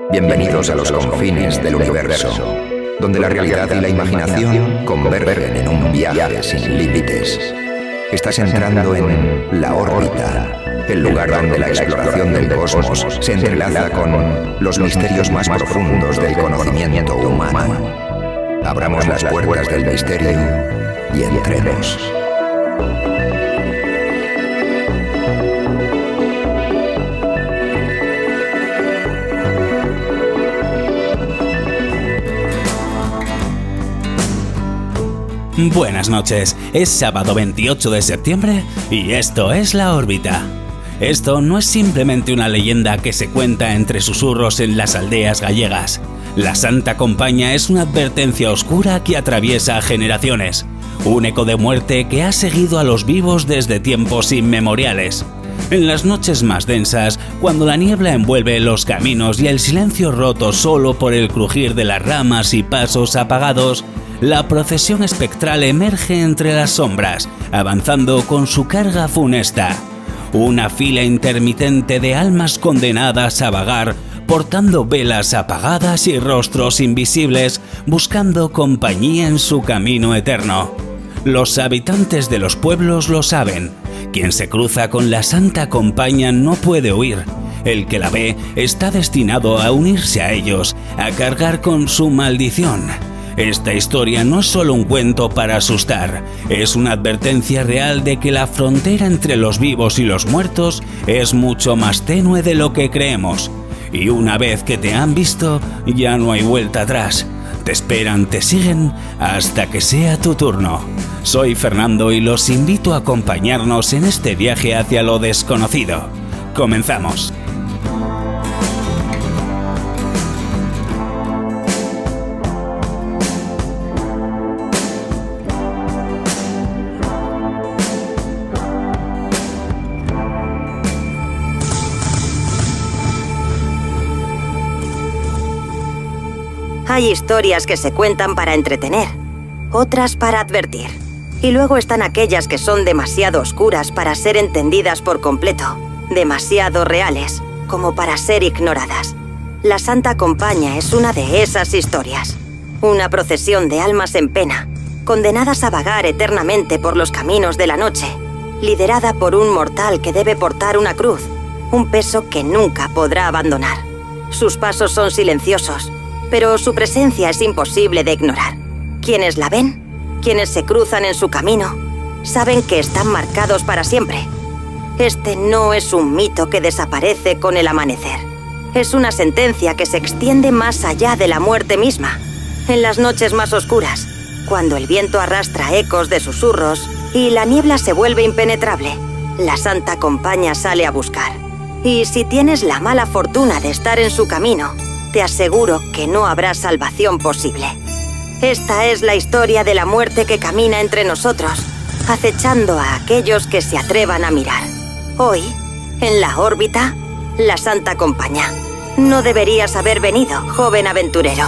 Bienvenidos a los confines del universo, donde la realidad y la imaginación convergen en un viaje sin límites. Estás entrando en La Órbita, el lugar donde la exploración del cosmos se entrelaza con los misterios más profundos del conocimiento humano. Abramos las puertas del misterio y entremos. Buenas noches, es sábado 28 de septiembre y esto es La Órbita. Esto no es simplemente una leyenda que se cuenta entre susurros en las aldeas gallegas. La Santa Compaña es una advertencia oscura que atraviesa generaciones, un eco de muerte que ha seguido a los vivos desde tiempos inmemoriales. En las noches más densas, cuando la niebla envuelve los caminos y el silencio roto solo por el crujir de las ramas y pasos apagados, la procesión espectral emerge entre las sombras, avanzando con su carga funesta. Una fila intermitente de almas condenadas a vagar, portando velas apagadas y rostros invisibles, buscando compañía en su camino eterno. Los habitantes de los pueblos lo saben. Quien se cruza con la Santa Compaña no puede huir. El que la ve está destinado a unirse a ellos, a cargar con su maldición. Esta historia no es solo un cuento para asustar, es una advertencia real de que la frontera entre los vivos y los muertos es mucho más tenue de lo que creemos. Y una vez que te han visto, ya no hay vuelta atrás. Te esperan, te siguen, hasta que sea tu turno. Soy Fernando y los invito a acompañarnos en este viaje hacia lo desconocido. Comenzamos. Hay historias que se cuentan para entretener, otras para advertir. Y luego están aquellas que son demasiado oscuras para ser entendidas por completo, demasiado reales, como para ser ignoradas. La Santa Compaña es una de esas historias. Una procesión de almas en pena, condenadas a vagar eternamente por los caminos de la noche, liderada por un mortal que debe portar una cruz, un peso que nunca podrá abandonar. Sus pasos son silenciosos, pero su presencia es imposible de ignorar. Quienes la ven, quienes se cruzan en su camino, saben que están marcados para siempre. Este no es un mito que desaparece con el amanecer. Es una sentencia que se extiende más allá de la muerte misma. En las noches más oscuras, cuando el viento arrastra ecos de susurros y la niebla se vuelve impenetrable, la Santa Compaña sale a buscar. Y si tienes la mala fortuna de estar en su camino, te aseguro que no habrá salvación posible. Esta es la historia de la muerte que camina entre nosotros, acechando a aquellos que se atrevan a mirar. Hoy, en La Órbita, la Santa Compaña. No deberías haber venido, joven aventurero.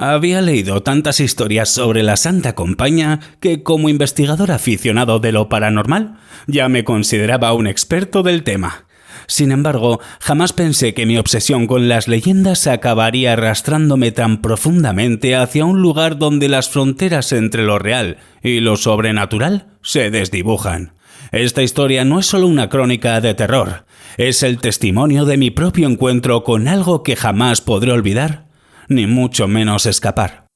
Había leído tantas historias sobre la Santa Compaña que, como investigador aficionado de lo paranormal, ya me consideraba un experto del tema. Sin embargo, jamás pensé que mi obsesión con las leyendas acabaría arrastrándome tan profundamente hacia un lugar donde las fronteras entre lo real y lo sobrenatural se desdibujan. Esta historia no es solo una crónica de terror, es el testimonio de mi propio encuentro con algo que jamás podré olvidar, ni mucho menos escapar.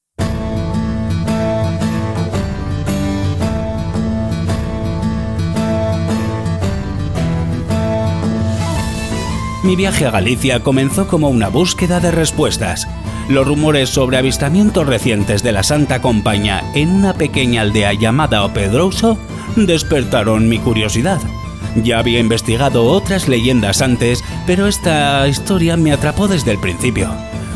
Mi viaje a Galicia comenzó como una búsqueda de respuestas. Los rumores sobre avistamientos recientes de la Santa Compaña en una pequeña aldea llamada O Pedrouso despertaron mi curiosidad. Ya había investigado otras leyendas antes, pero esta historia me atrapó desde el principio.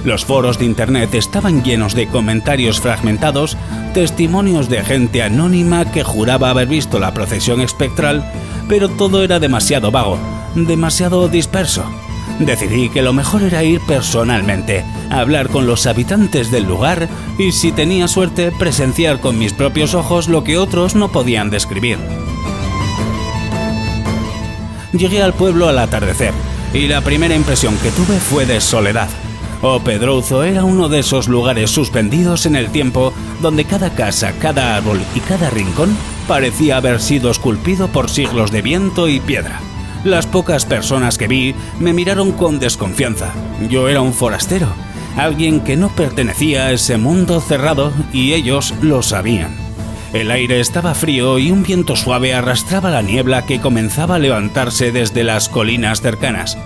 Los foros de internet estaban llenos de comentarios fragmentados, testimonios de gente anónima que juraba haber visto la procesión espectral, pero todo era demasiado vago, demasiado disperso. Decidí que lo mejor era ir personalmente, hablar con los habitantes del lugar y, si tenía suerte, presenciar con mis propios ojos lo que otros no podían describir. Llegué al pueblo al atardecer y la primera impresión que tuve fue de soledad. Pedrouzo era uno de esos lugares suspendidos en el tiempo donde cada casa, cada árbol y cada rincón parecía haber sido esculpido por siglos de viento y piedra. Las pocas personas que vi me miraron con desconfianza. Yo era un forastero, alguien que no pertenecía a ese mundo cerrado, y ellos lo sabían. El aire estaba frío y un viento suave arrastraba la niebla que comenzaba a levantarse desde las colinas cercanas.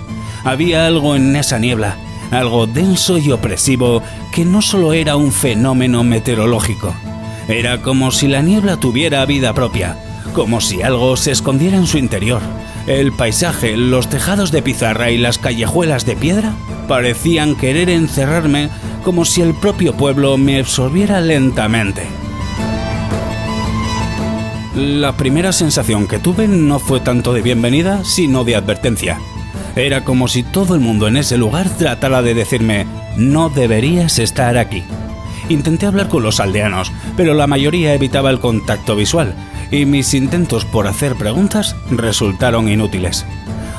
Había algo en esa niebla, algo denso y opresivo, que no solo era un fenómeno meteorológico. Era como si la niebla tuviera vida propia, como si algo se escondiera en su interior. El paisaje, los tejados de pizarra y las callejuelas de piedra parecían querer encerrarme, como si el propio pueblo me absorbiera lentamente. La primera sensación que tuve no fue tanto de bienvenida, sino de advertencia. Era como si todo el mundo en ese lugar tratara de decirme: no deberías estar aquí. Intenté hablar con los aldeanos, pero la mayoría evitaba el contacto visual, y mis intentos por hacer preguntas resultaron inútiles.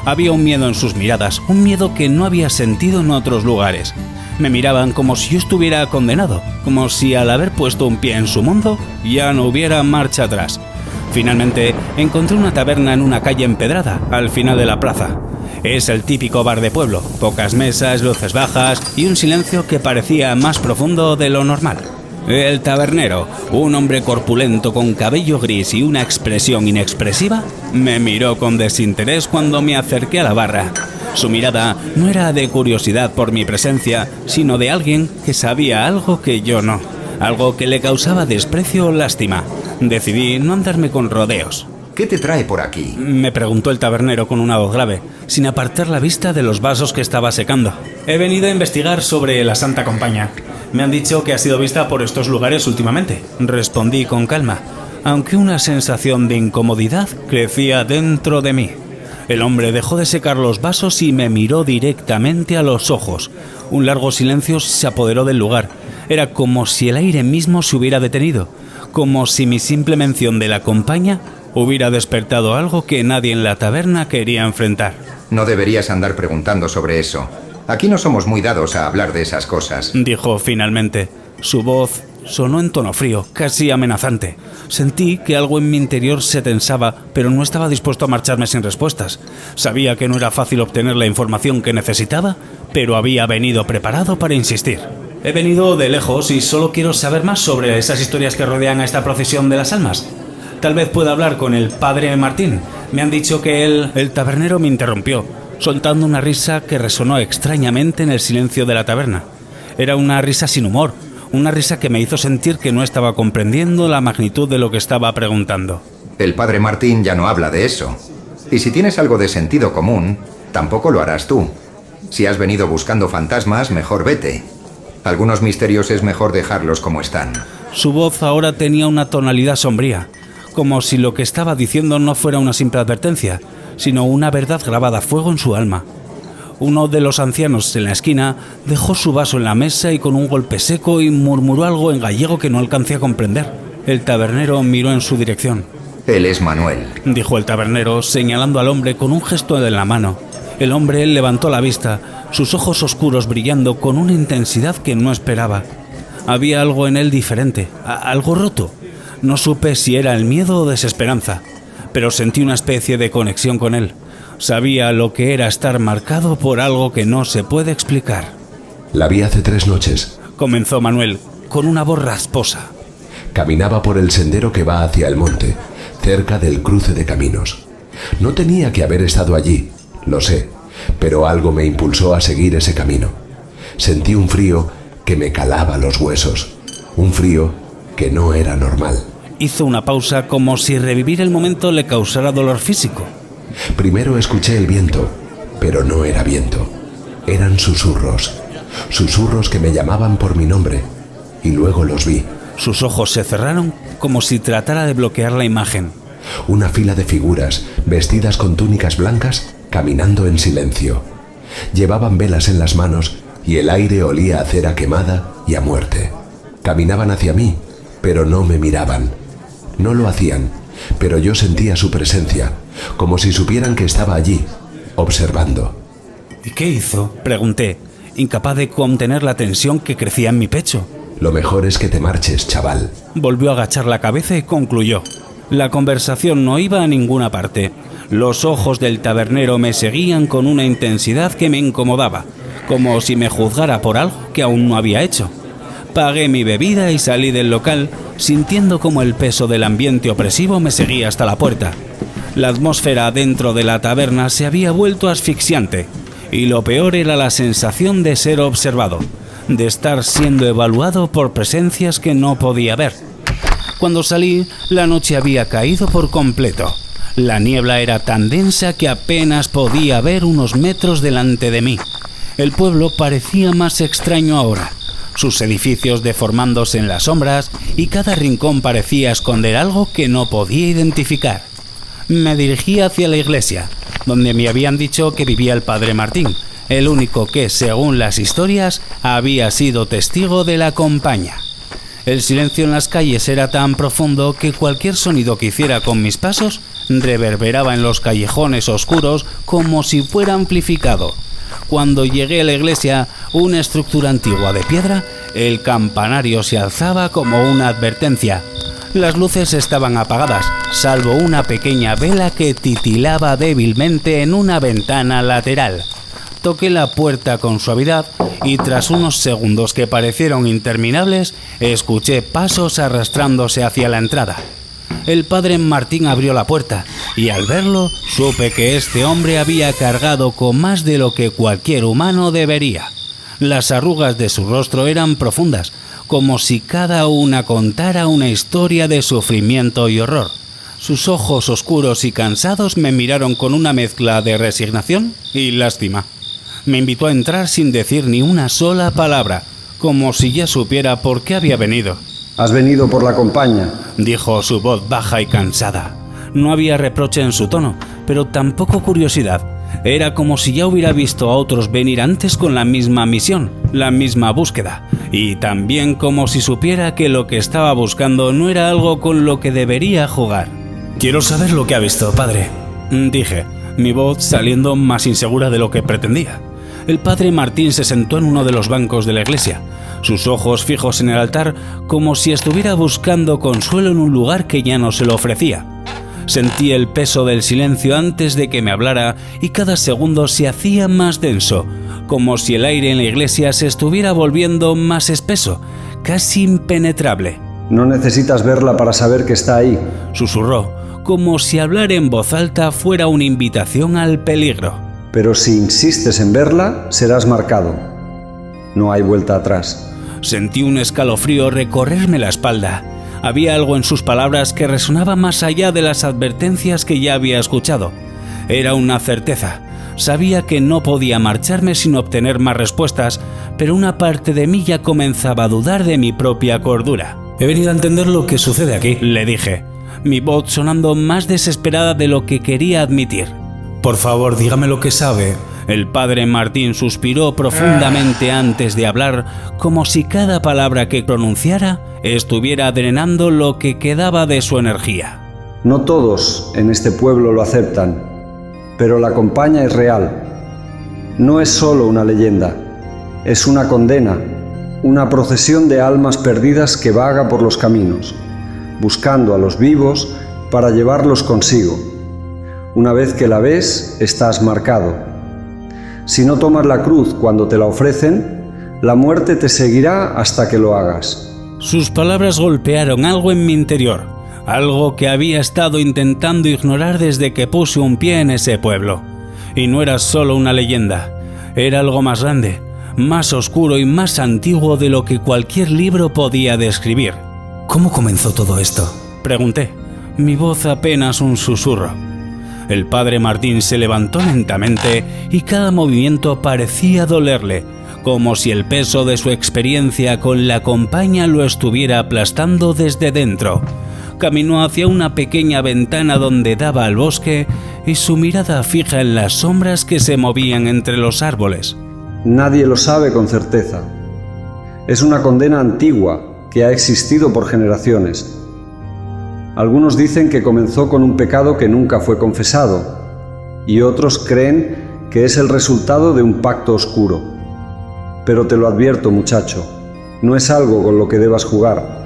Había un miedo en sus miradas, un miedo que no había sentido en otros lugares. Me miraban como si yo estuviera condenado, como si al haber puesto un pie en su mundo ya no hubiera marcha atrás. Finalmente encontré una taberna en una calle empedrada, al final de la plaza. Es el típico bar de pueblo, pocas mesas, luces bajas y un silencio que parecía más profundo de lo normal. El tabernero, un hombre corpulento con cabello gris y una expresión inexpresiva, me miró con desinterés cuando me acerqué a la barra. Su mirada no era de curiosidad por mi presencia, sino de alguien que sabía algo que yo no, algo que le causaba desprecio o lástima. Decidí no andarme con rodeos. ¿Qué te trae por aquí?, me preguntó el tabernero con una voz grave, sin apartar la vista de los vasos que estaba secando. He venido a investigar sobre la Santa Compaña. Me han dicho que ha sido vista por estos lugares últimamente, respondí con calma, aunque una sensación de incomodidad crecía dentro de mí. El hombre dejó de secar los vasos y me miró directamente a los ojos. Un largo silencio se apoderó del lugar. Era como si el aire mismo se hubiera detenido, como si mi simple mención de la compañía hubiera despertado algo que nadie en la taberna quería enfrentar. No deberías andar preguntando sobre eso. Aquí no somos muy dados a hablar de esas cosas, dijo finalmente. Su voz sonó en tono frío, casi amenazante. Sentí que algo en mi interior se tensaba, pero no estaba dispuesto a marcharme sin respuestas. Sabía que no era fácil obtener la información que necesitaba, pero había venido preparado para insistir. He venido de lejos y solo quiero saber más sobre esas historias que rodean a esta procesión de las almas. Tal vez pueda hablar con el padre Martín. Me han dicho que él... El tabernero me interrumpió, soltando una risa que resonó extrañamente en el silencio de la taberna. Era una risa sin humor, una risa que me hizo sentir que no estaba comprendiendo la magnitud de lo que estaba preguntando. El padre Martín ya no habla de eso. Y si tienes algo de sentido común, tampoco lo harás tú. Si has venido buscando fantasmas, mejor vete. Algunos misterios es mejor dejarlos como están. Su voz ahora tenía una tonalidad sombría, como si lo que estaba diciendo no fuera una simple advertencia, sino una verdad grabada a fuego en su alma. Uno de los ancianos en la esquina dejó su vaso en la mesa y con un golpe seco y murmuró algo en gallego que no alcancé a comprender. El tabernero miró en su dirección. Él es Manuel, dijo el tabernero, señalando al hombre con un gesto en la mano. El hombre levantó la vista, sus ojos oscuros brillando con una intensidad que no esperaba. Había algo en él diferente, algo roto. No supe si era el miedo o desesperanza, pero sentí una especie de conexión con él. Sabía lo que era estar marcado por algo que no se puede explicar. La vi hace 3 noches, comenzó Manuel, con una voz rasposa. Caminaba por el sendero que va hacia el monte, cerca del cruce de caminos. No tenía que haber estado allí, lo sé, pero algo me impulsó a seguir ese camino. Sentí un frío que me calaba los huesos, un frío que no era normal. Hizo una pausa como si revivir el momento le causara dolor físico. Primero escuché el viento, pero no era viento. Eran susurros, susurros que me llamaban por mi nombre, y luego los vi. Sus ojos se cerraron como si tratara de bloquear la imagen. Una fila de figuras, vestidas con túnicas blancas, caminando en silencio. Llevaban velas en las manos y el aire olía a cera quemada y a muerte. Caminaban hacia mí, pero no me miraban. No lo hacían, pero yo sentía su presencia, como si supieran que estaba allí, observando. ¿Y qué hizo?, pregunté, incapaz de contener la tensión que crecía en mi pecho. Lo mejor es que te marches, chaval. Volvió a agachar la cabeza y concluyó. La conversación no iba a ninguna parte. Los ojos del tabernero me seguían con una intensidad que me incomodaba, como si me juzgara por algo que aún no había hecho. Pagué mi bebida y salí del local, sintiendo como el peso del ambiente opresivo me seguía hasta la puerta. La atmósfera dentro de la taberna se había vuelto asfixiante, y lo peor era la sensación de ser observado, de estar siendo evaluado por presencias que no podía ver. Cuando salí, la noche había caído por completo. La niebla era tan densa que apenas podía ver unos metros delante de mí. El pueblo parecía más extraño ahora, sus edificios deformándose en las sombras y cada rincón parecía esconder algo que no podía identificar. Me dirigí hacia la iglesia, donde me habían dicho que vivía el padre Martín, el único que, según las historias, había sido testigo de la compañía. El silencio en las calles era tan profundo que cualquier sonido que hiciera con mis pasos reverberaba en los callejones oscuros como si fuera amplificado. Cuando llegué a la iglesia, una estructura antigua de piedra, el campanario se alzaba como una advertencia. Las luces estaban apagadas, salvo una pequeña vela que titilaba débilmente en una ventana lateral. Toqué la puerta con suavidad y tras unos segundos que parecieron interminables, escuché pasos arrastrándose hacia la entrada. El padre Martín abrió la puerta y al verlo supe que este hombre había cargado con más de lo que cualquier humano debería. Las arrugas de su rostro eran profundas, como si cada una contara una historia de sufrimiento y horror. Sus ojos oscuros y cansados me miraron con una mezcla de resignación y lástima. Me invitó a entrar sin decir ni una sola palabra, como si ya supiera por qué había venido. «Has venido por la compañía», dijo su voz baja y cansada. No había reproche en su tono, pero tampoco curiosidad. Era como si ya hubiera visto a otros venir antes con la misma misión, la misma búsqueda, y también como si supiera que lo que estaba buscando no era algo con lo que debería jugar. «Quiero saber lo que ha visto, padre», dije, mi voz saliendo más insegura de lo que pretendía. El padre Martín se sentó en uno de los bancos de la iglesia, sus ojos fijos en el altar, como si estuviera buscando consuelo en un lugar que ya no se lo ofrecía. Sentí el peso del silencio antes de que me hablara y cada segundo se hacía más denso, como si el aire en la iglesia se estuviera volviendo más espeso, casi impenetrable. «No necesitas verla para saber que está ahí», susurró, como si hablar en voz alta fuera una invitación al peligro. «Pero si insistes en verla, serás marcado. No hay vuelta atrás». Sentí un escalofrío recorrerme la espalda. Había algo en sus palabras que resonaba más allá de las advertencias que ya había escuchado. Era una certeza. Sabía que no podía marcharme sin obtener más respuestas, pero una parte de mí ya comenzaba a dudar de mi propia cordura. «He venido a entender lo que sucede aquí», le dije, mi voz sonando más desesperada de lo que quería admitir. «Por favor, dígame lo que sabe». El padre Martín suspiró profundamente antes de hablar, como si cada palabra que pronunciara estuviera drenando lo que quedaba de su energía. «No todos en este pueblo lo aceptan, pero la compañía es real. No es solo una leyenda, es una condena, una procesión de almas perdidas que vaga por los caminos, buscando a los vivos para llevarlos consigo. Una vez que la ves, estás marcado. Si no tomas la cruz cuando te la ofrecen, la muerte te seguirá hasta que lo hagas». Sus palabras golpearon algo en mi interior, algo que había estado intentando ignorar desde que puse un pie en ese pueblo. Y no era solo una leyenda, era algo más grande, más oscuro y más antiguo de lo que cualquier libro podía describir. «¿Cómo comenzó todo esto?», pregunté, mi voz apenas un susurro. El padre Martín se levantó lentamente y cada movimiento parecía dolerle, como si el peso de su experiencia con la compañía lo estuviera aplastando desde dentro. Caminó hacia una pequeña ventana donde daba al bosque y su mirada fija en las sombras que se movían entre los árboles. Nadie lo sabe con certeza. Es una condena antigua que ha existido por generaciones. Algunos dicen que comenzó con un pecado que nunca fue confesado, y otros creen que es el resultado de un pacto oscuro. Pero te lo advierto, muchacho, no es algo con lo que debas jugar.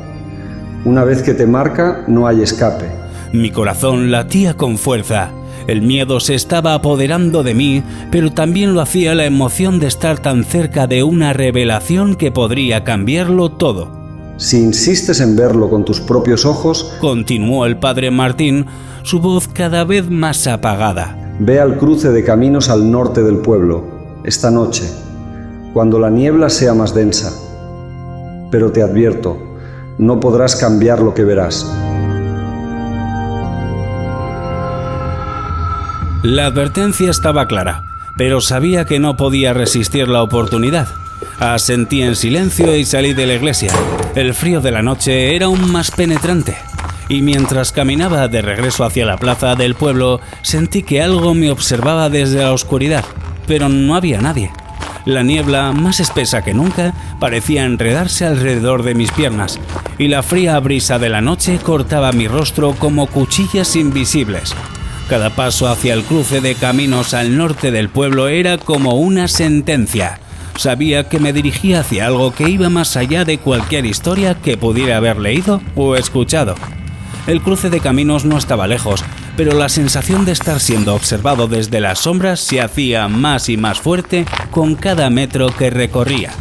Una vez que te marca, no hay escape. Mi corazón latía con fuerza. El miedo se estaba apoderando de mí, pero también lo hacía la emoción de estar tan cerca de una revelación que podría cambiarlo todo. Si insistes en verlo con tus propios ojos, continuó el padre Martín, su voz cada vez más apagada. Ve al cruce de caminos al norte del pueblo, esta noche, cuando la niebla sea más densa. Pero te advierto, no podrás cambiar lo que verás. La advertencia estaba clara, pero sabía que no podía resistir la oportunidad. Asentí en silencio y salí de la iglesia. El frío de la noche era aún más penetrante, y mientras caminaba de regreso hacia la plaza del pueblo, sentí que algo me observaba desde la oscuridad, pero no había nadie. La niebla, más espesa que nunca, parecía enredarse alrededor de mis piernas, y la fría brisa de la noche cortaba mi rostro como cuchillas invisibles. Cada paso hacia el cruce de caminos al norte del pueblo era como una sentencia. Sabía que me dirigía hacia algo que iba más allá de cualquier historia que pudiera haber leído o escuchado. El cruce de caminos no estaba lejos, pero la sensación de estar siendo observado desde las sombras se hacía más y más fuerte con cada metro que recorría.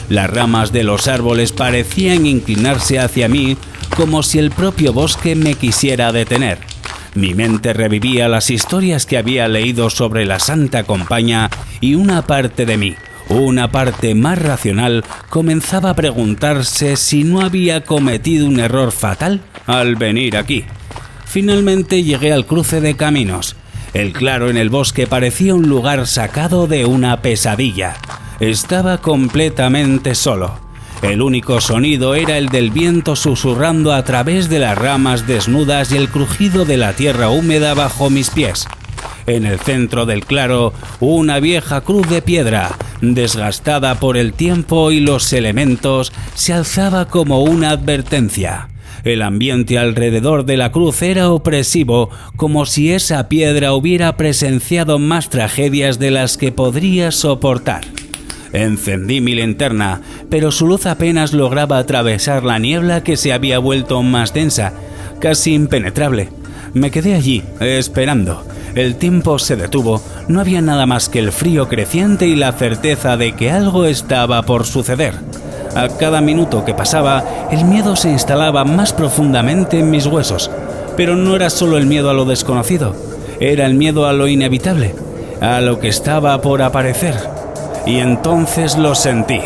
Las ramas de los árboles parecían inclinarse hacia mí como si el propio bosque me quisiera detener. Mi mente revivía las historias que había leído sobre la Santa Compaña y una parte de mí, una parte más racional, comenzaba a preguntarse si no había cometido un error fatal al venir aquí. Finalmente llegué al cruce de caminos. El claro en el bosque parecía un lugar sacado de una pesadilla. Estaba completamente solo. El único sonido era el del viento susurrando a través de las ramas desnudas y el crujido de la tierra húmeda bajo mis pies. En el centro del claro, una vieja cruz de piedra, desgastada por el tiempo y los elementos, se alzaba como una advertencia. El ambiente alrededor de la cruz era opresivo, como si esa piedra hubiera presenciado más tragedias de las que podría soportar. Encendí mi linterna, pero su luz apenas lograba atravesar la niebla que se había vuelto más densa, casi impenetrable. Me quedé allí, esperando. El tiempo se detuvo, no había nada más que el frío creciente y la certeza de que algo estaba por suceder. A cada minuto que pasaba, el miedo se instalaba más profundamente en mis huesos. Pero no era solo el miedo a lo desconocido, era el miedo a lo inevitable, a lo que estaba por aparecer. Y entonces lo sentí.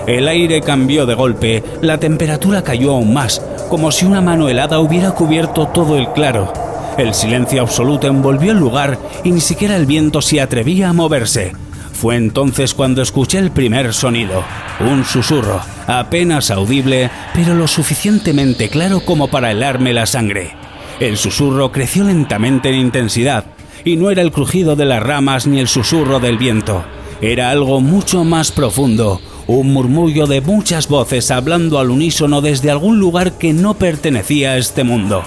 El aire cambió de golpe, la temperatura cayó aún más, como si una mano helada hubiera cubierto todo el claro. El silencio absoluto envolvió el lugar y ni siquiera el viento se atrevía a moverse. Fue entonces cuando escuché el primer sonido, un susurro, apenas audible, pero lo suficientemente claro como para helarme la sangre. El susurro creció lentamente en intensidad, y no era el crujido de las ramas ni el susurro del viento. Era algo mucho más profundo, un murmullo de muchas voces hablando al unísono desde algún lugar que no pertenecía a este mundo.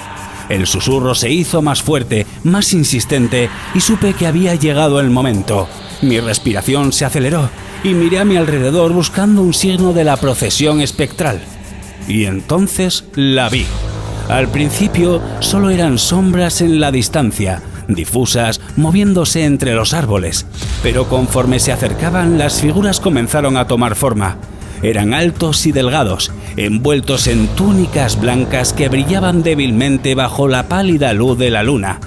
El susurro se hizo más fuerte, más insistente, y supe que había llegado el momento. Mi respiración se aceleró y miré a mi alrededor buscando un signo de la procesión espectral. Y entonces la vi. Al principio solo eran sombras en la distancia, difusas, moviéndose entre los árboles, pero conforme se acercaban, las figuras comenzaron a tomar forma. Eran altos y delgados, envueltos en túnicas blancas que brillaban débilmente bajo la pálida luz de la luna.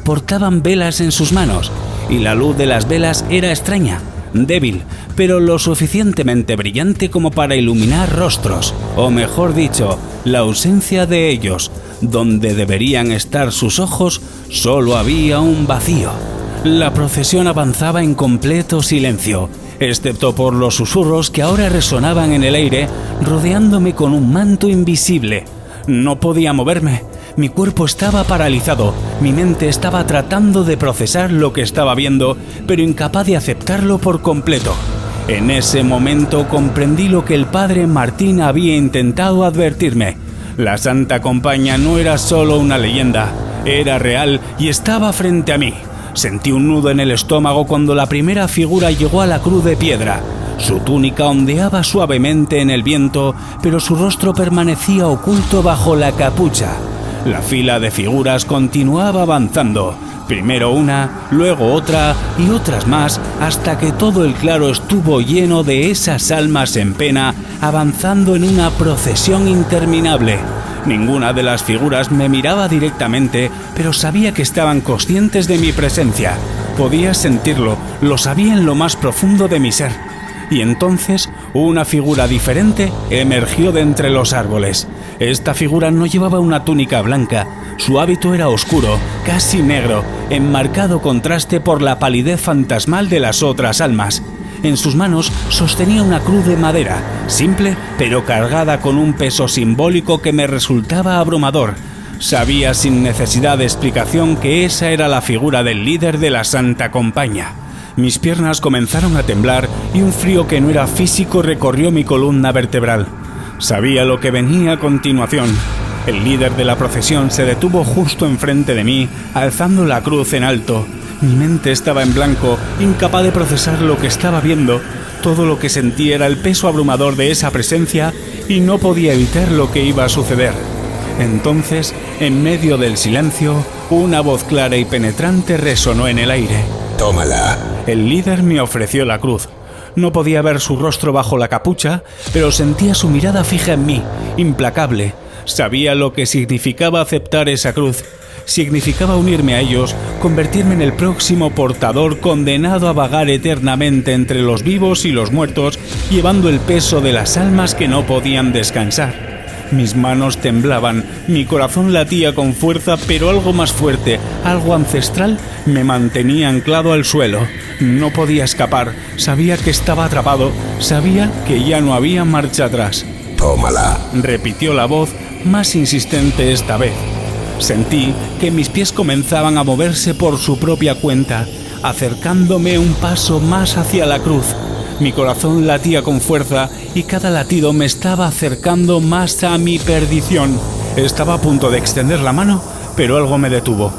Portaban velas en sus manos, y la luz de las velas era extraña, débil, pero lo suficientemente brillante como para iluminar rostros, o mejor dicho, la ausencia de ellos. Donde deberían estar sus ojos, solo había un vacío. La procesión avanzaba en completo silencio, excepto por los susurros que ahora resonaban en el aire, rodeándome con un manto invisible. No podía moverme. Mi cuerpo estaba paralizado, mi mente estaba tratando de procesar lo que estaba viendo, pero incapaz de aceptarlo por completo. En ese momento comprendí lo que el padre Martín había intentado advertirme. La Santa Compaña no era solo una leyenda, era real y estaba frente a mí. Sentí un nudo en el estómago cuando la primera figura llegó a la cruz de piedra. Su túnica ondeaba suavemente en el viento, pero su rostro permanecía oculto bajo la capucha. La fila de figuras continuaba avanzando. Primero una, luego otra y otras más, hasta que todo el claro estuvo lleno de esas almas en pena, avanzando en una procesión interminable. Ninguna de las figuras me miraba directamente, pero sabía que estaban conscientes de mi presencia. Podía sentirlo, lo sabía en lo más profundo de mi ser. Y entonces una figura diferente emergió de entre los árboles. Esta figura no llevaba una túnica blanca, su hábito era oscuro, casi negro, en marcado contraste por la palidez fantasmal de las otras almas. En sus manos sostenía una cruz de madera, simple pero cargada con un peso simbólico que me resultaba abrumador. Sabía sin necesidad de explicación que esa era la figura del líder de la Santa Compaña. Mis piernas comenzaron a temblar y un frío que no era físico recorrió mi columna vertebral. Sabía lo que venía a continuación. El líder de la procesión se detuvo justo enfrente de mí, alzando la cruz en alto. Mi mente estaba en blanco, incapaz de procesar lo que estaba viendo. Todo lo que sentí era el peso abrumador de esa presencia y no podía evitar lo que iba a suceder. Entonces, en medio del silencio, una voz clara y penetrante resonó en el aire. Tómala. El líder me ofreció la cruz. No podía ver su rostro bajo la capucha, pero sentía su mirada fija en mí, implacable. Sabía lo que significaba aceptar esa cruz. Significaba unirme a ellos, convertirme en el próximo portador condenado a vagar eternamente entre los vivos y los muertos, llevando el peso de las almas que no podían descansar. Mis manos temblaban, mi corazón latía con fuerza, pero algo más fuerte, algo ancestral, me mantenía anclado al suelo. No podía escapar, sabía que estaba atrapado, sabía que ya no había marcha atrás. Tómala, repitió la voz, más insistente esta vez. Sentí que mis pies comenzaban a moverse por su propia cuenta, acercándome un paso más hacia la cruz. Mi corazón latía con fuerza y cada latido me estaba acercando más a mi perdición. Estaba a punto de extender la mano, pero algo me detuvo.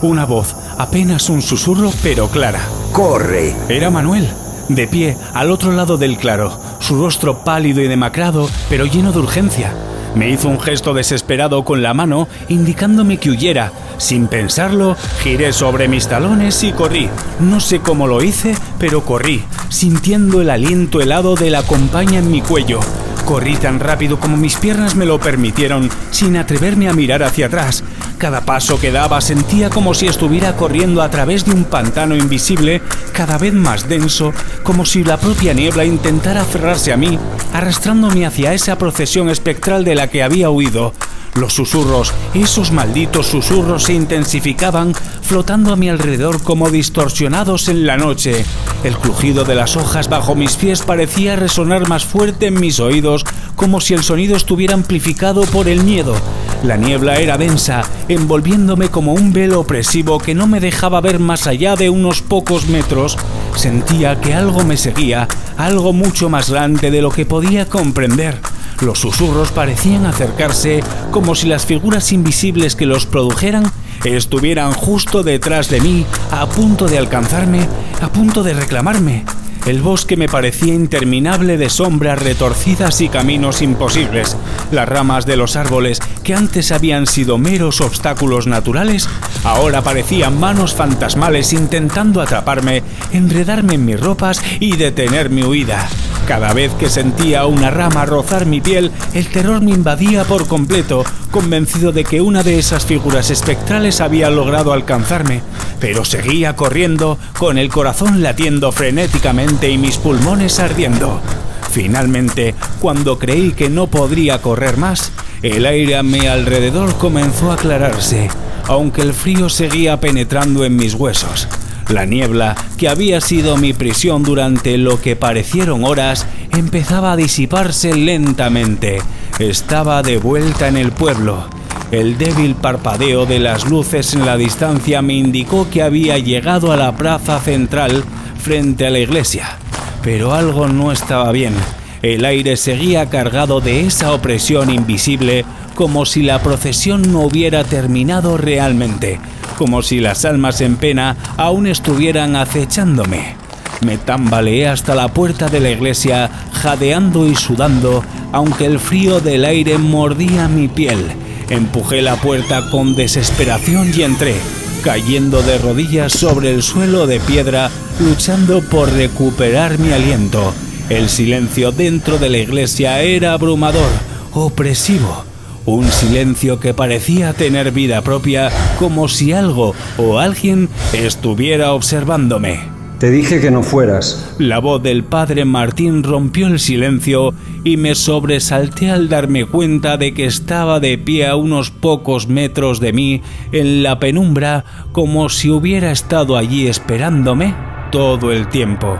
Una voz, apenas un susurro, pero clara. ¡Corre! Era Manuel, de pie al otro lado del claro, su rostro pálido y demacrado, pero lleno de urgencia. Me hizo un gesto desesperado con la mano, indicándome que huyera. Sin pensarlo, giré sobre mis talones y corrí. No sé cómo lo hice, pero corrí, sintiendo el aliento helado de la compañía en mi cuello. Corrí tan rápido como mis piernas me lo permitieron, sin atreverme a mirar hacia atrás. Cada paso que daba sentía como si estuviera corriendo a través de un pantano invisible, cada vez más denso, como si la propia niebla intentara aferrarse a mí, arrastrándome hacia esa procesión espectral de la que había huido. Los susurros, esos malditos susurros se intensificaban, flotando a mi alrededor como distorsionados en la noche. El crujido de las hojas bajo mis pies parecía resonar más fuerte en mis oídos, como si el sonido estuviera amplificado por el miedo. La niebla era densa, envolviéndome como un velo opresivo que no me dejaba ver más allá de unos pocos metros. Sentía que algo me seguía, algo mucho más grande de lo que podía comprender. Los susurros parecían acercarse, como si las figuras invisibles que los produjeran estuvieran justo detrás de mí, a punto de alcanzarme, a punto de reclamarme. El bosque me parecía interminable de sombras retorcidas y caminos imposibles. Las ramas de los árboles, que antes habían sido meros obstáculos naturales, ahora parecían manos fantasmales intentando atraparme, enredarme en mis ropas y detener mi huida. Cada vez que sentía una rama rozar mi piel, el terror me invadía por completo, convencido de que una de esas figuras espectrales había logrado alcanzarme. Pero seguía corriendo, con el corazón latiendo frenéticamente y mis pulmones ardiendo. Finalmente, cuando creí que no podría correr más, el aire a mi alrededor comenzó a aclararse, aunque el frío seguía penetrando en mis huesos. La niebla, que había sido mi prisión durante lo que parecieron horas, empezaba a disiparse lentamente. Estaba de vuelta en el pueblo. El débil parpadeo de las luces en la distancia me indicó que había llegado a la plaza central frente a la iglesia. Pero algo no estaba bien. El aire seguía cargado de esa opresión invisible, como si la procesión no hubiera terminado realmente, como si las almas en pena aún estuvieran acechándome. Me tambaleé hasta la puerta de la iglesia, jadeando y sudando, aunque el frío del aire mordía mi piel. Empujé la puerta con desesperación y entré, cayendo de rodillas sobre el suelo de piedra, luchando por recuperar mi aliento. El silencio dentro de la iglesia era abrumador, opresivo. Un silencio que parecía tener vida propia, como si algo o alguien estuviera observándome. Te dije que no fueras. La voz del padre Martín rompió el silencio y me sobresalté al darme cuenta de que estaba de pie a unos pocos metros de mí en la penumbra, como si hubiera estado allí esperándome todo el tiempo.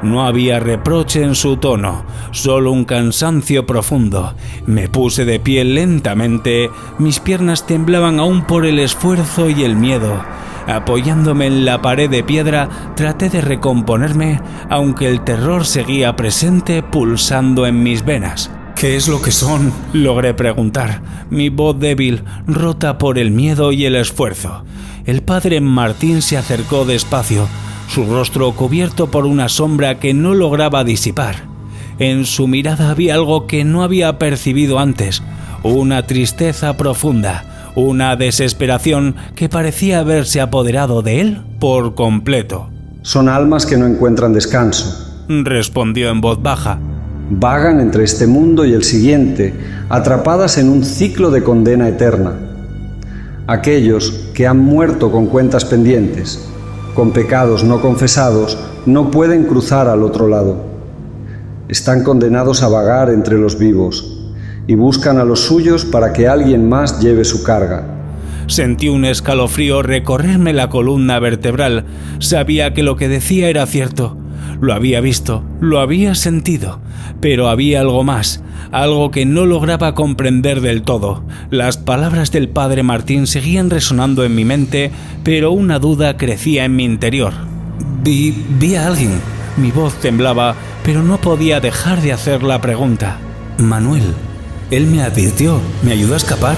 No había reproche en su tono, solo un cansancio profundo. Me puse de pie lentamente, mis piernas temblaban aún por el esfuerzo y el miedo. Apoyándome en la pared de piedra, traté de recomponerme, aunque el terror seguía presente pulsando en mis venas. ¿Qué es lo que son?, logré preguntar, mi voz débil, rota por el miedo y el esfuerzo. El padre Martín se acercó despacio, su rostro cubierto por una sombra que no lograba disipar. En su mirada había algo que no había percibido antes, una tristeza profunda, una desesperación que parecía haberse apoderado de él por completo. Son almas que no encuentran descanso, respondió en voz baja. Vagan entre este mundo y el siguiente, atrapadas en un ciclo de condena eterna. Aquellos que han muerto con cuentas pendientes, con pecados no confesados, no pueden cruzar al otro lado. Están condenados a vagar entre los vivos y buscan a los suyos para que alguien más lleve su carga. Sentí un escalofrío recorrerme la columna vertebral. Sabía que lo que decía era cierto. Lo había visto, lo había sentido, pero había algo más, algo que no lograba comprender del todo. Las palabras del padre Martín seguían resonando en mi mente, pero una duda crecía en mi interior. Vi a alguien. Mi voz temblaba, pero no podía dejar de hacer la pregunta. Manuel. Él me advirtió, me ayudó a escapar.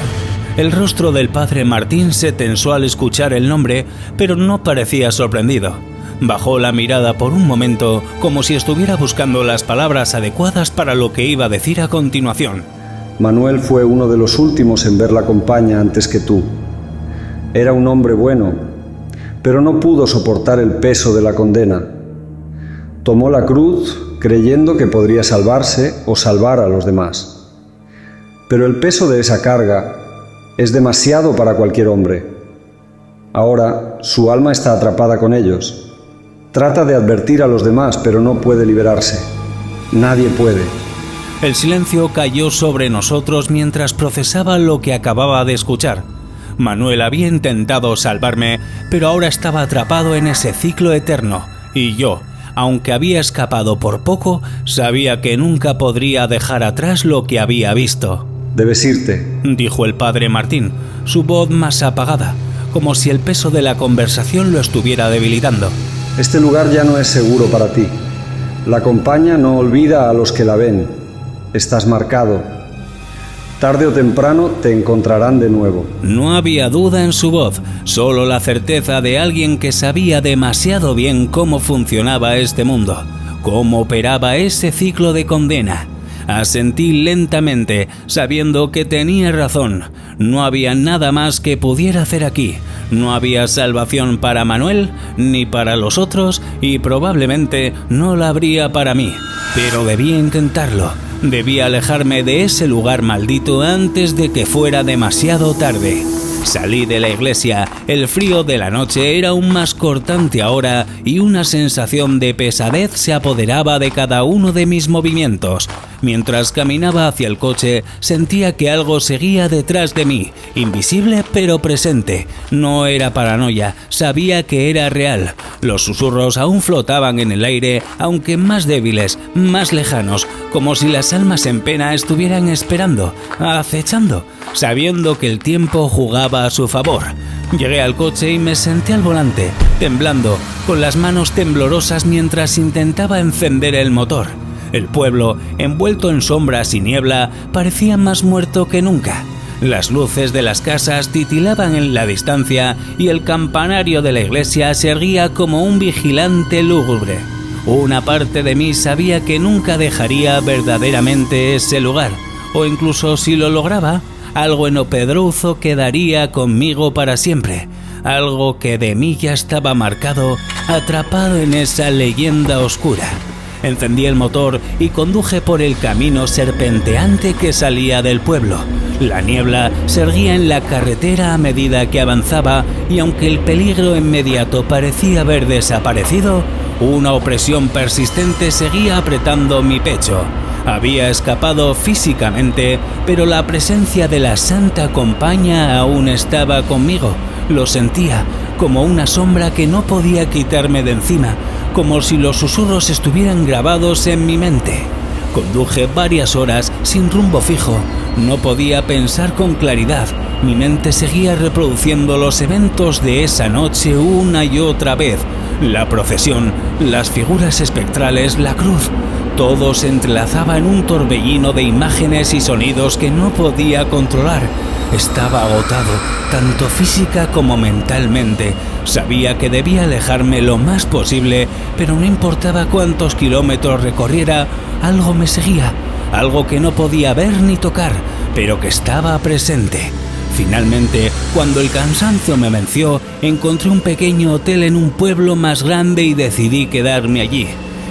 El rostro del padre Martín se tensó al escuchar el nombre, pero no parecía sorprendido. Bajó la mirada por un momento, como si estuviera buscando las palabras adecuadas para lo que iba a decir a continuación. Manuel fue uno de los últimos en ver la compañía antes que tú. Era un hombre bueno, pero no pudo soportar el peso de la condena. Tomó la cruz creyendo que podría salvarse o salvar a los demás. Pero el peso de esa carga es demasiado para cualquier hombre. Ahora su alma está atrapada con ellos. Trata de advertir a los demás, pero no puede liberarse. Nadie puede. El silencio cayó sobre nosotros mientras procesaba lo que acababa de escuchar. Manuel había intentado salvarme, pero ahora estaba atrapado en ese ciclo eterno, y yo, aunque había escapado por poco, sabía que nunca podría dejar atrás lo que había visto. Debes irte, dijo el padre Martín, su voz más apagada, como si el peso de la conversación lo estuviera debilitando. Este lugar ya no es seguro para ti. La compañía no olvida a los que la ven. Estás marcado. Tarde o temprano te encontrarán de nuevo. No había duda en su voz, solo la certeza de alguien que sabía demasiado bien cómo funcionaba este mundo, cómo operaba ese ciclo de condena. Asentí lentamente, sabiendo que tenía razón. No había nada más que pudiera hacer aquí. No había salvación para Manuel, ni para los otros, y probablemente no la habría para mí. Pero debía intentarlo. Debía alejarme de ese lugar maldito antes de que fuera demasiado tarde. Salí de la iglesia, el frío de la noche era aún más cortante ahora y una sensación de pesadez se apoderaba de cada uno de mis movimientos. Mientras caminaba hacia el coche, sentía que algo seguía detrás de mí, invisible pero presente. No era paranoia, sabía que era real. Los susurros aún flotaban en el aire, aunque más débiles, más lejanos, como si las almas en pena estuvieran esperando, acechando, sabiendo que el tiempo jugaba a su favor. Llegué al coche y me senté al volante, temblando, con las manos temblorosas mientras intentaba encender el motor. El pueblo, envuelto en sombras y niebla, parecía más muerto que nunca. Las luces de las casas titilaban en la distancia y el campanario de la iglesia se erguía como un vigilante lúgubre. Una parte de mí sabía que nunca dejaría verdaderamente ese lugar, o incluso si lo lograba, algo en Opedrouzo quedaría conmigo para siempre, algo que de mí ya estaba marcado, atrapado en esa leyenda oscura. Encendí el motor y conduje por el camino serpenteante que salía del pueblo. La niebla se erguía en la carretera a medida que avanzaba y aunque el peligro inmediato parecía haber desaparecido, una opresión persistente seguía apretando mi pecho. Había escapado físicamente, pero la presencia de la Santa Compaña aún estaba conmigo. Lo sentía, como una sombra que no podía quitarme de encima, como si los susurros estuvieran grabados en mi mente. Conduje varias horas sin rumbo fijo. No podía pensar con claridad. Mi mente seguía reproduciendo los eventos de esa noche una y otra vez. La procesión, las figuras espectrales, la cruz. Todo se entrelazaba en un torbellino de imágenes y sonidos que no podía controlar. Estaba agotado, tanto física como mentalmente. Sabía que debía alejarme lo más posible, pero no importaba cuántos kilómetros recorriera, algo me seguía, algo que no podía ver ni tocar, pero que estaba presente. Finalmente, cuando el cansancio me venció, encontré un pequeño hotel en un pueblo más grande y decidí quedarme allí.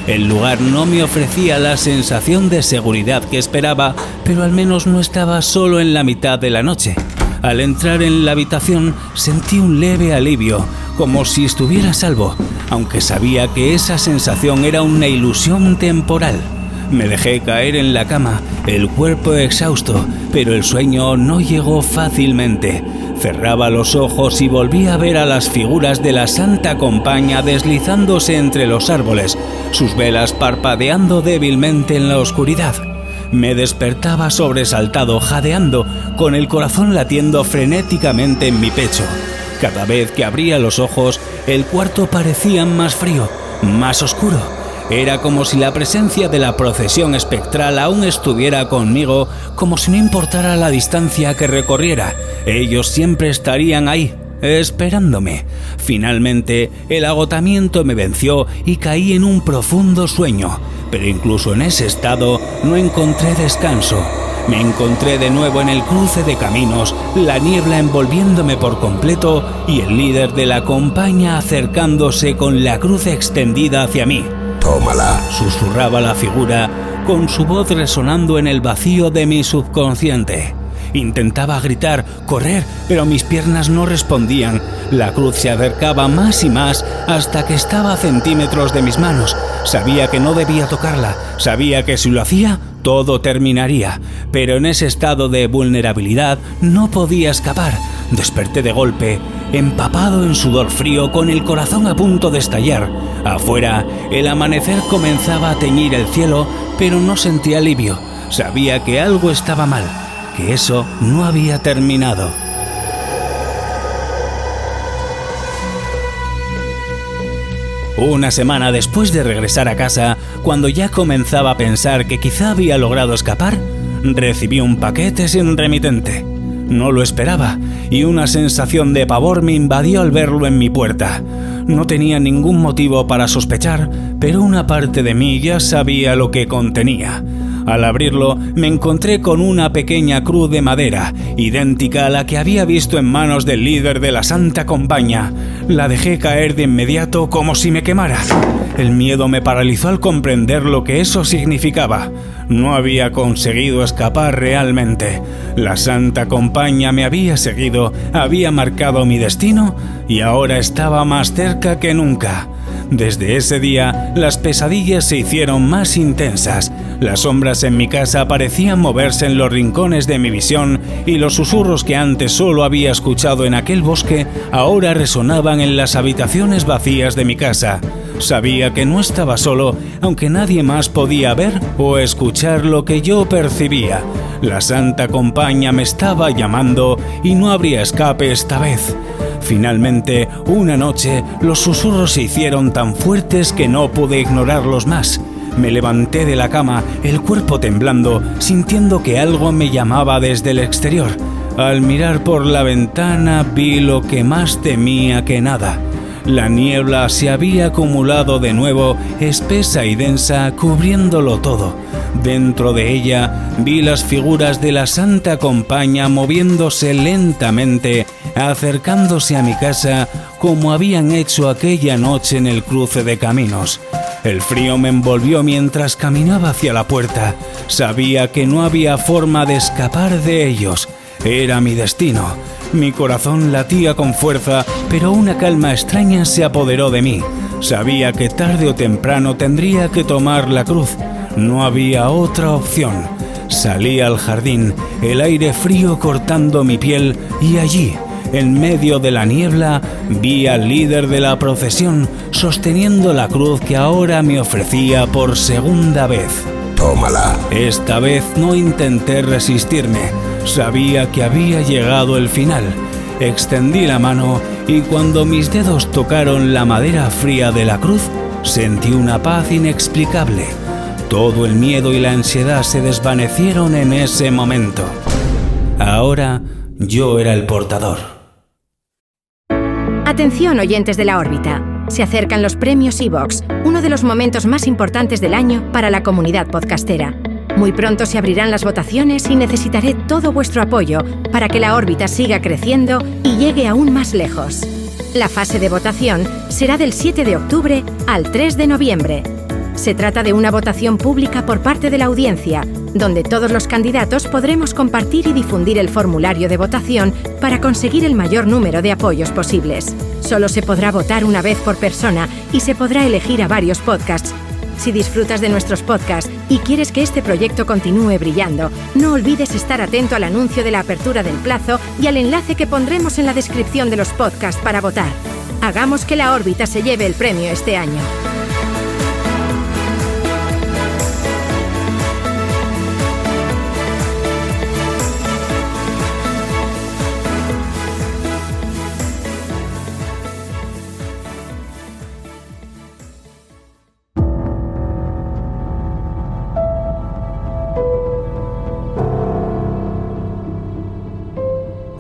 El lugar no me ofrecía la sensación de seguridad que esperaba, pero al menos no estaba solo en la mitad de la noche. Al entrar en la habitación sentí un leve alivio, como si estuviera a salvo, aunque sabía que esa sensación era una ilusión temporal. Me dejé caer en la cama, el cuerpo exhausto, pero el sueño no llegó fácilmente. Cerraba los ojos y volví a ver a las figuras de la Santa Compaña deslizándose entre los árboles, sus velas parpadeando débilmente en la oscuridad. Me despertaba sobresaltado, jadeando, con el corazón latiendo frenéticamente en mi pecho. Cada vez que abría los ojos, el cuarto parecía más frío, más oscuro. Era como si la presencia de la procesión espectral aún estuviera conmigo, como si no importara la distancia que recorriera. Ellos siempre estarían ahí, esperándome. Finalmente, el agotamiento me venció y caí en un profundo sueño. Pero incluso en ese estado no encontré descanso. Me encontré de nuevo en el cruce de caminos, la niebla envolviéndome por completo y el líder de la compañía acercándose con la cruz extendida hacia mí. «Tómala», susurraba la figura, con su voz resonando en el vacío de mi subconsciente. Intentaba gritar, correr, pero mis piernas no respondían. La cruz se acercaba más y más hasta que estaba a centímetros de mis manos. Sabía que no debía tocarla, sabía que si lo hacía, todo terminaría, pero en ese estado de vulnerabilidad no podía escapar. Desperté de golpe, empapado en sudor frío, con el corazón a punto de estallar. Afuera, el amanecer comenzaba a teñir el cielo, pero no sentía alivio. Sabía que algo estaba mal, que eso no había terminado. Una semana después de regresar a casa, cuando ya comenzaba a pensar que quizá había logrado escapar, recibí un paquete sin remitente. No lo esperaba y una sensación de pavor me invadió al verlo en mi puerta. No tenía ningún motivo para sospechar, pero una parte de mí ya sabía lo que contenía. Al abrirlo, me encontré con una pequeña cruz de madera, idéntica a la que había visto en manos del líder de la Santa Compaña. La dejé caer de inmediato como si me quemara. El miedo me paralizó al comprender lo que eso significaba. No había conseguido escapar realmente. La Santa Compaña me había seguido, había marcado mi destino y ahora estaba más cerca que nunca. Desde ese día, las pesadillas se hicieron más intensas. Las sombras en mi casa parecían moverse en los rincones de mi visión y los susurros que antes solo había escuchado en aquel bosque ahora resonaban en las habitaciones vacías de mi casa. Sabía que no estaba solo, aunque nadie más podía ver o escuchar lo que yo percibía. La Santa Compaña me estaba llamando y no habría escape esta vez. Finalmente, una noche, los susurros se hicieron tan fuertes que no pude ignorarlos más. Me levanté de la cama, el cuerpo temblando, sintiendo que algo me llamaba desde el exterior. Al mirar por la ventana vi lo que más temía que nada. La niebla se había acumulado de nuevo, espesa y densa, cubriéndolo todo. Dentro de ella vi las figuras de la Santa Compaña moviéndose lentamente, acercándose a mi casa como habían hecho aquella noche en el cruce de caminos. El frío me envolvió mientras caminaba hacia la puerta. Sabía que no había forma de escapar de ellos. Era mi destino. Mi corazón latía con fuerza, pero una calma extraña se apoderó de mí. Sabía que tarde o temprano tendría que tomar la cruz. No había otra opción. Salí al jardín, el aire frío cortando mi piel, y allí, en medio de la niebla, vi al líder de la procesión sosteniendo la cruz que ahora me ofrecía por segunda vez. Tómala. Esta vez no intenté resistirme. Sabía que había llegado el final. Extendí la mano y cuando mis dedos tocaron la madera fría de la cruz, sentí una paz inexplicable. Todo el miedo y la ansiedad se desvanecieron en ese momento. Ahora yo era el portador. Atención, oyentes de la órbita. Se acercan los premios iVoox, uno de los momentos más importantes del año para la comunidad podcastera. Muy pronto se abrirán las votaciones y necesitaré todo vuestro apoyo para que la órbita siga creciendo y llegue aún más lejos. La fase de votación será del 7 de octubre al 3 de noviembre. Se trata de una votación pública por parte de la audiencia, donde todos los candidatos podremos compartir y difundir el formulario de votación para conseguir el mayor número de apoyos posibles. Solo se podrá votar una vez por persona y se podrá elegir a varios podcasts. Si disfrutas de nuestros podcasts y quieres que este proyecto continúe brillando, no olvides estar atento al anuncio de la apertura del plazo y al enlace que pondremos en la descripción de los podcasts para votar. Hagamos que la órbita se lleve el premio este año.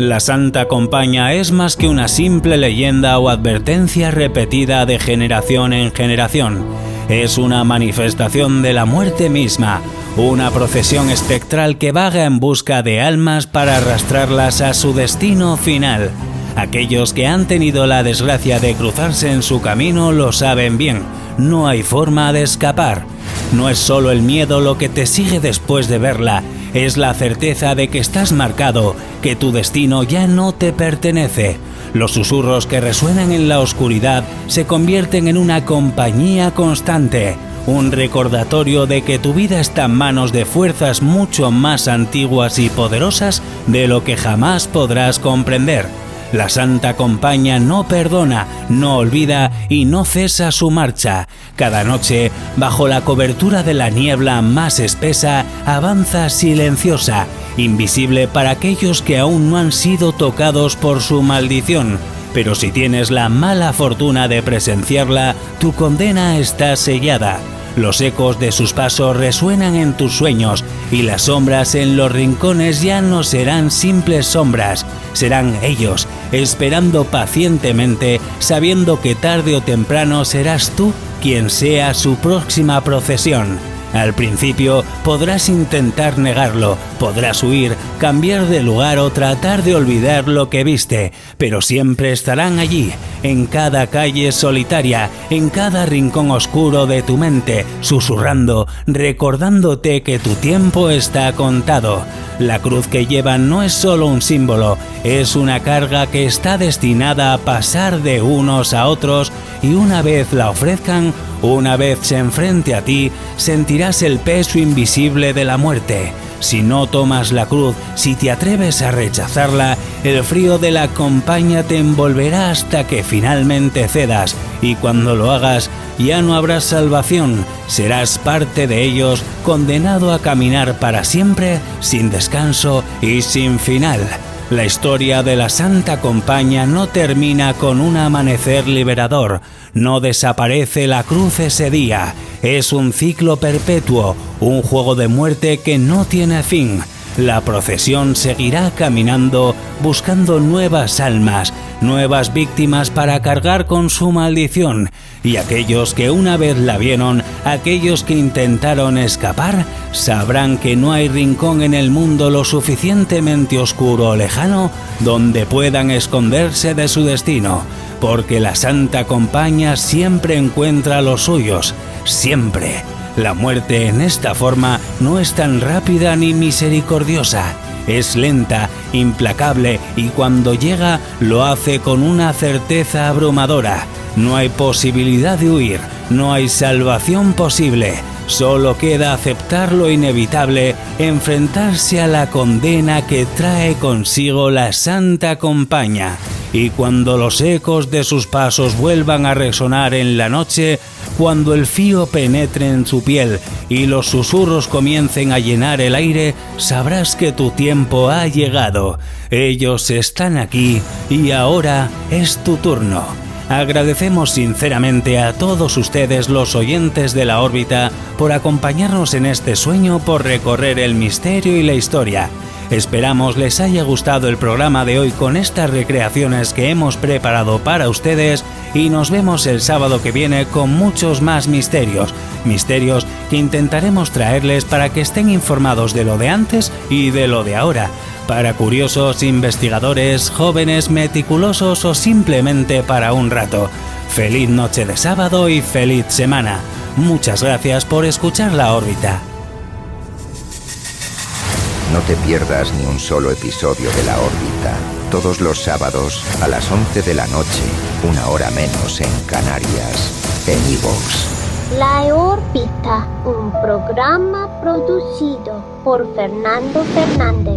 La Santa Compaña es más que una simple leyenda o advertencia repetida de generación en generación. Es una manifestación de la muerte misma, una procesión espectral que vaga en busca de almas para arrastrarlas a su destino final. Aquellos que han tenido la desgracia de cruzarse en su camino lo saben bien, no hay forma de escapar. No es solo el miedo lo que te sigue después de verla, es la certeza de que estás marcado, que tu destino ya no te pertenece. Los susurros que resuenan en la oscuridad se convierten en una compañía constante, un recordatorio de que tu vida está en manos de fuerzas mucho más antiguas y poderosas de lo que jamás podrás comprender. La Santa Compaña no perdona, no olvida y no cesa su marcha. Cada noche, bajo la cobertura de la niebla más espesa, avanza silenciosa, invisible para aquellos que aún no han sido tocados por su maldición. Pero si tienes la mala fortuna de presenciarla, tu condena está sellada. Los ecos de sus pasos resuenan en tus sueños y las sombras en los rincones ya no serán simples sombras, serán ellos, esperando pacientemente, sabiendo que tarde o temprano serás tú quien sea su próxima procesión. Al principio podrás intentar negarlo, podrás huir, cambiar de lugar o tratar de olvidar lo que viste, pero siempre estarán allí, en cada calle solitaria, en cada rincón oscuro de tu mente, susurrando, recordándote que tu tiempo está contado. La cruz que llevan no es solo un símbolo, es una carga que está destinada a pasar de unos a otros, y una vez la ofrezcan, una vez se enfrente a ti, sentirás el peso invisible de la muerte. Si no tomas la cruz, si te atreves a rechazarla, el frío de la compañía te envolverá hasta que finalmente cedas, y cuando lo hagas, ya no habrá salvación, serás parte de ellos, condenado a caminar para siempre, sin descanso y sin final. La historia de la Santa Compañía no termina con un amanecer liberador, no desaparece la cruz ese día, es un ciclo perpetuo, un juego de muerte que no tiene fin. La procesión seguirá caminando, buscando nuevas almas, nuevas víctimas para cargar con su maldición, y aquellos que una vez la vieron, aquellos que intentaron escapar, sabrán que no hay rincón en el mundo lo suficientemente oscuro o lejano donde puedan esconderse de su destino, porque la Santa Compañía siempre encuentra a los suyos, siempre. La muerte en esta forma no es tan rápida ni misericordiosa, es lenta, implacable, y cuando llega lo hace con una certeza abrumadora. No hay posibilidad de huir, no hay salvación posible, solo queda aceptar lo inevitable, enfrentarse a la condena que trae consigo la Santa Compañía. Y cuando los ecos de sus pasos vuelvan a resonar en la noche, cuando el frío penetre en su piel y los susurros comiencen a llenar el aire, sabrás que tu tiempo ha llegado. Ellos están aquí y ahora es tu turno. Agradecemos sinceramente a todos ustedes, los oyentes de La Órbita, por acompañarnos en este sueño por recorrer el misterio y la historia. Esperamos les haya gustado el programa de hoy con estas recreaciones que hemos preparado para ustedes, y nos vemos el sábado que viene con muchos más misterios que intentaremos traerles para que estén informados de lo de antes y de lo de ahora, para curiosos, investigadores, jóvenes, meticulosos o simplemente para un rato. Feliz noche de sábado y feliz semana. Muchas gracias por escuchar La Órbita. No te pierdas ni un solo episodio de La Órbita, todos los sábados a las 11 de la noche, 1 hora menos en Canarias, en iVoox. La Órbita, un programa producido por Fernando Fernández.